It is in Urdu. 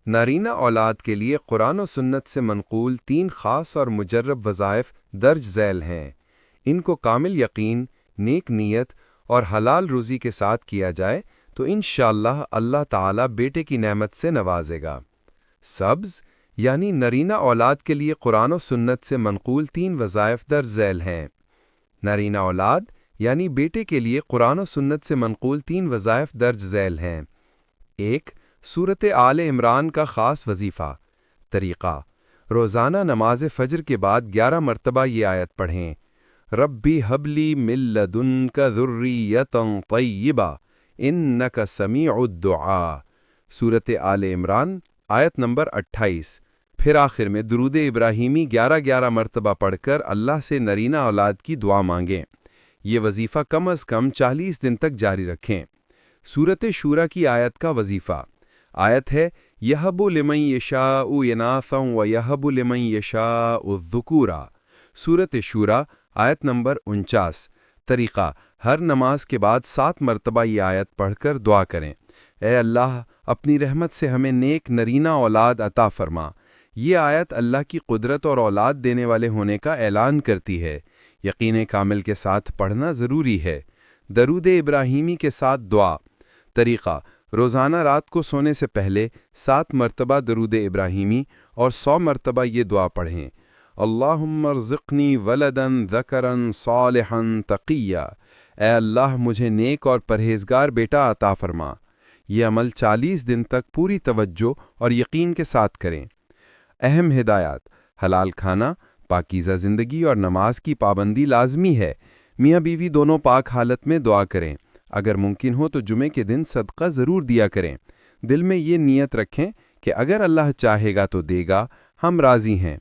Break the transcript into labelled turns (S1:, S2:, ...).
S1: نارینہ اولاد کے لیے قرآن و سنت سے منقول 3 خاص اور مجرب وظائف درج ذیل ہیں۔ ان کو کامل یقین، نیک نیت اور حلال روزی کے ساتھ کیا جائے تو انشاءاللہ اللہ تعالیٰ بیٹے کی نعمت سے نوازے گا۔ سبز یعنی نارینہ اولاد کے لیے قرآن و سنت سے منقول 3 وظائف درج ذیل ہیں۔ نارینہ اولاد یعنی بیٹے کے لیے قرآن و سنت سے منقول 3 وظائف درج ذیل ہیں۔ 1. سورۃ آل عمران کا خاص وظیفہ۔ طریقہ: روزانہ نماز فجر کے بعد 11 مرتبہ یہ آیت پڑھیں: ربی حب لی من لدنک ذریۃ طیبہ انک سمیع الدعاء۔ سورۃ آل عمران آیت نمبر 28۔ پھر آخر میں درود ابراہیمی 11 مرتبہ پڑھ کر اللہ سے نارینہ اولاد کی دعا مانگیں۔ یہ وظیفہ کم از کم 40 دن تک جاری رکھیں۔ سورۃ شورا کی آیت کا وظیفہ۔ آیت ہے: یَہَبُ لِمَن یَشَاءُ اِنَاثًا وَیَہَبُ لِمَن یَشَاءُ الذُّکُورَ۔ سورۃ شورا آیت نمبر 49۔ طریقہ: ہر نماز کے بعد 7 مرتبہ یہ آیت پڑھ کر دعا کریں: اے اللہ، اپنی رحمت سے ہمیں نیک نرینہ اولاد عطا فرما۔ یہ آیت اللہ کی قدرت اور اولاد دینے والے ہونے کا اعلان کرتی ہے۔ یقین کامل کے ساتھ پڑھنا ضروری ہے۔ درود ابراہیمی کے ساتھ دعا۔ طریقہ: روزانہ رات کو سونے سے پہلے 7 مرتبہ درود ابراہیمی اور 100 مرتبہ یہ دعا پڑھیں: اللہم ارزقنی ولدا ذکرا صالحا تقیا۔ اے اللہ، مجھے نیک اور پرہیزگار بیٹا عطا فرما۔ یہ عمل 40 دن تک پوری توجہ اور یقین کے ساتھ کریں۔ اہم ہدایات: حلال کھانا، پاکیزہ زندگی اور نماز کی پابندی لازمی ہے۔ میاں بیوی دونوں پاک حالت میں دعا کریں۔ اگر ممکن ہو تو جمعے کے دن صدقہ ضرور دیا کریں۔ دل میں یہ نیت رکھیں کہ اگر اللہ چاہے گا تو دے گا، ہم راضی ہیں۔